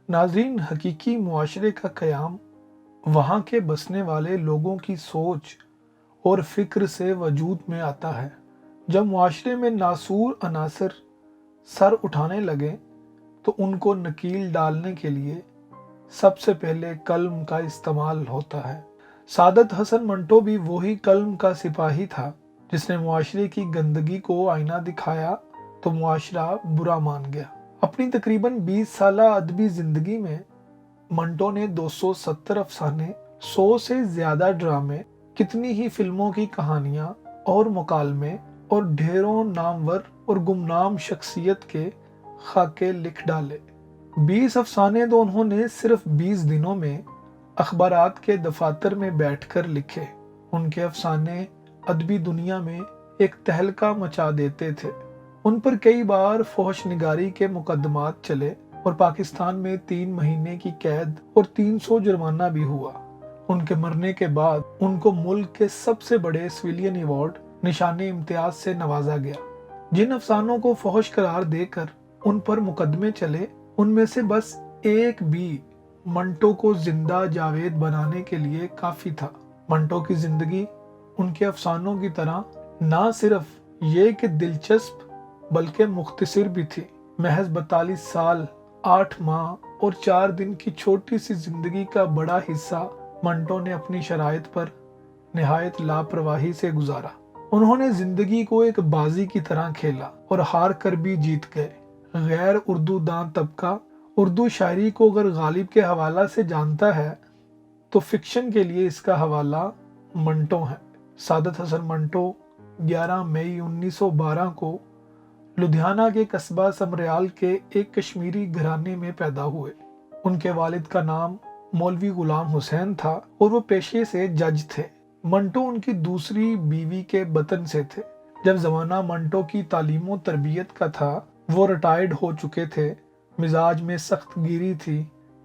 ناظرین، حقیقی معاشرے کا قیام وہاں کے بسنے والے لوگوں کی سوچ اور فکر سے وجود میں آتا ہے۔ جب معاشرے میں ناسور عناصر سر اٹھانے لگیں تو ان کو نکیل ڈالنے کے لیے سب سے پہلے قلم کا استعمال ہوتا ہے۔ سعادت حسن منٹو بھی وہی قلم کا سپاہی تھا جس نے معاشرے کی گندگی کو آئینہ دکھایا تو معاشرہ برا مان گیا۔ اپنی تقریباً 20 سالہ ادبی زندگی میں منٹو نے 270 افسانے، 100 سے زیادہ ڈرامے، کتنی ہی فلموں کی کہانیاں اور مکالمے اور ڈھیروں نامور اور گمنام شخصیت کے خاکے لکھ ڈالے۔ 20 افسانے تو انہوں نے صرف 20 دنوں میں اخبارات کے دفاتر میں بیٹھ کر لکھے۔ ان کے افسانے ادبی دنیا میں ایک تہلکہ مچا دیتے تھے۔ ان پر کئی بار فحش نگاری کے مقدمات چلے اور پاکستان میں 3 مہینے کی قید اور 300 جرمانہ بھی ہوا۔ ان کے مرنے کے بعد ان کو ملک کے سب سے بڑے سویلین ایوارڈ نشان امتیاز سے نوازا گیا۔ جن افسانوں کو فحش قرار دے کر ان پر مقدمے چلے، ان میں سے بس ایک بھی منٹو کو زندہ جاوید بنانے کے لیے کافی تھا۔ منٹو کی زندگی ان کے افسانوں کی طرح نہ صرف یہ کہ دلچسپ بلکہ مختصر بھی تھی۔ محض 42 سال، 8 ماہ اور 4 دن کی چھوٹی سی زندگی کا بڑا حصہ منٹو نے اپنی شرائط پر نہایت لاپرواہی سے گزارا۔ انہوں نے زندگی کو ایک بازی کی طرح کھیلا اور ہار کر بھی جیت گئے۔ غیر اردو داں طبقہ اردو شاعری کو اگر غالب کے حوالہ سے جانتا ہے تو فکشن کے لیے اس کا حوالہ منٹو ہے۔ سعادت حسن منٹو 11 مئی 1912 کو لدھیانہ کے قصبہ سمریال کے ایک کشمیری گھرانے میں پیدا ہوئے۔ ان کے والد کا نام مولوی غلام حسین تھا اور وہ پیشے سے جج تھے۔ منٹو ان کی دوسری بیوی کے بطن سے تھے۔ جب زمانہ منٹو کی تعلیم و تربیت کا تھا، وہ ریٹائرڈ ہو چکے تھے۔ مزاج میں سخت گیری تھی،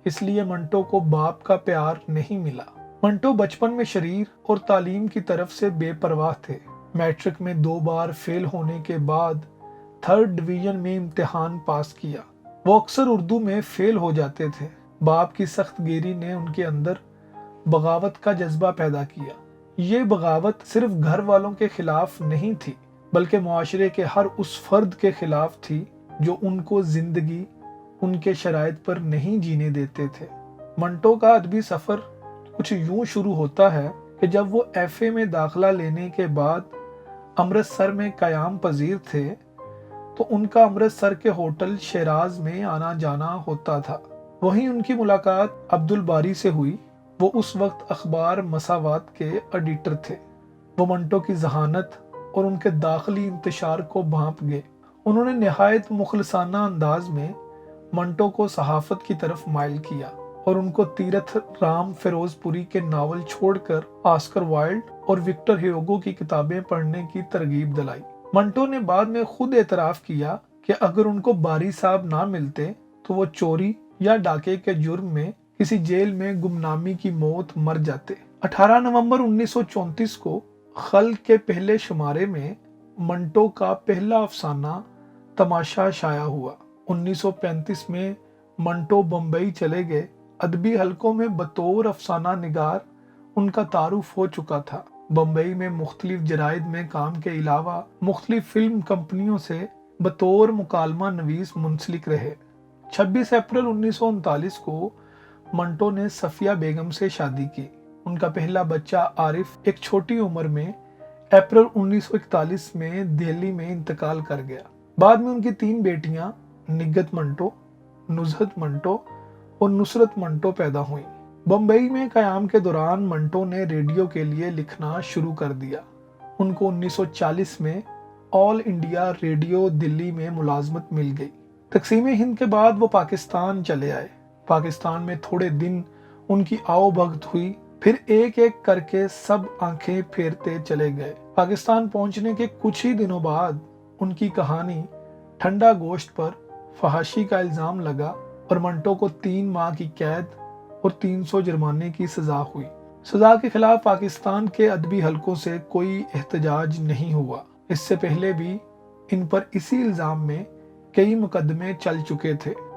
اس لیے منٹو کو باپ کا پیار نہیں ملا۔ منٹو بچپن میں شریر اور تعلیم کی طرف سے بے پرواہ تھے۔ میٹرک میں 2 بار فیل ہونے کے بعد 3rd ڈویژن میں امتحان پاس کیا۔ وہ اکثر اردو میں فیل ہو جاتے تھے۔ باپ کی سخت گیری نے ان کے اندر بغاوت کا جذبہ پیدا کیا۔ یہ بغاوت صرف گھر والوں کے خلاف نہیں تھی بلکہ معاشرے کے ہر اس فرد کے خلاف تھی جو ان کو زندگی ان کے شرائط پر نہیں جینے دیتے تھے۔ منٹو کا ادبی سفر کچھ یوں شروع ہوتا ہے کہ جب وہ FA میں داخلہ لینے کے بعد امرتسر میں قیام پذیر تھے تو ان کا امرتسر کے ہوٹل شیراز میں آنا جانا ہوتا تھا۔ وہیں ان کی ملاقات عبدالباری سے ہوئی۔ وہ اس وقت اخبار مساوات کے ایڈیٹر تھے۔ وہ منٹو کی ذہانت اور ان کے داخلی انتشار کو بھانپ گئے۔ انہوں نے نہایت مخلصانہ انداز میں منٹو کو صحافت کی طرف مائل کیا اور ان کو تیرتھ رام فیروز پوری کے ناول چھوڑ کر آسکر وائلڈ اور وکٹر ہیوگو کی کتابیں پڑھنے کی ترغیب دلائی۔ منٹو نے بعد میں خود اعتراف کیا کہ اگر ان کو باری صاحب نہ ملتے تو وہ چوری یا ڈاکے کے جرم میں کسی جیل میں گمنامی کی موت مر جاتے۔ 18 نومبر 1934 کو خلق کے پہلے شمارے میں منٹو کا پہلا افسانہ تماشا شائع ہوا۔ 1935 میں منٹو بمبئی چلے گئے۔ ادبی حلقوں میں بطور افسانہ نگار ان کا تعارف ہو چکا تھا۔ بمبئی میں مختلف جرائد میں کام کے علاوہ مختلف فلم کمپنیوں سے بطور مکالمہ نویس منسلک رہے۔ 26 اپریل 1939 کو منٹو نے صفیہ بیگم سے شادی کی۔ ان کا پہلا بچہ عارف ایک چھوٹی عمر میں اپریل 1941 میں دہلی میں انتقال کر گیا۔ بعد میں ان کی 3 بیٹیاں نگہت منٹو، نزہت منٹو اور نصرت منٹو پیدا ہوئیں۔ بمبئی میں قیام کے دوران منٹو نے ریڈیو کے لیے لکھنا شروع کر دیا۔ ان کو 1940 میں آل انڈیا ریڈیو دلی میں ملازمت مل گئی۔ تقسیم ہند کے بعد وہ پاکستان چلے آئے۔ پاکستان میں تھوڑے دن ان کی آؤ بھگت ہوئی، پھر ایک ایک کر کے سب آنکھیں پھیرتے چلے گئے۔ پاکستان پہنچنے کے کچھ ہی دنوں بعد ان کی کہانی ٹھنڈا گوشت پر فحاشی کا الزام لگا اور منٹو کو 3 ماہ کی قید اور 300 جرمانے کی سزا ہوئی۔ سزا کے خلاف پاکستان کے ادبی حلقوں سے کوئی احتجاج نہیں ہوا۔ اس سے پہلے بھی ان پر اسی الزام میں کئی مقدمے چل چکے تھے۔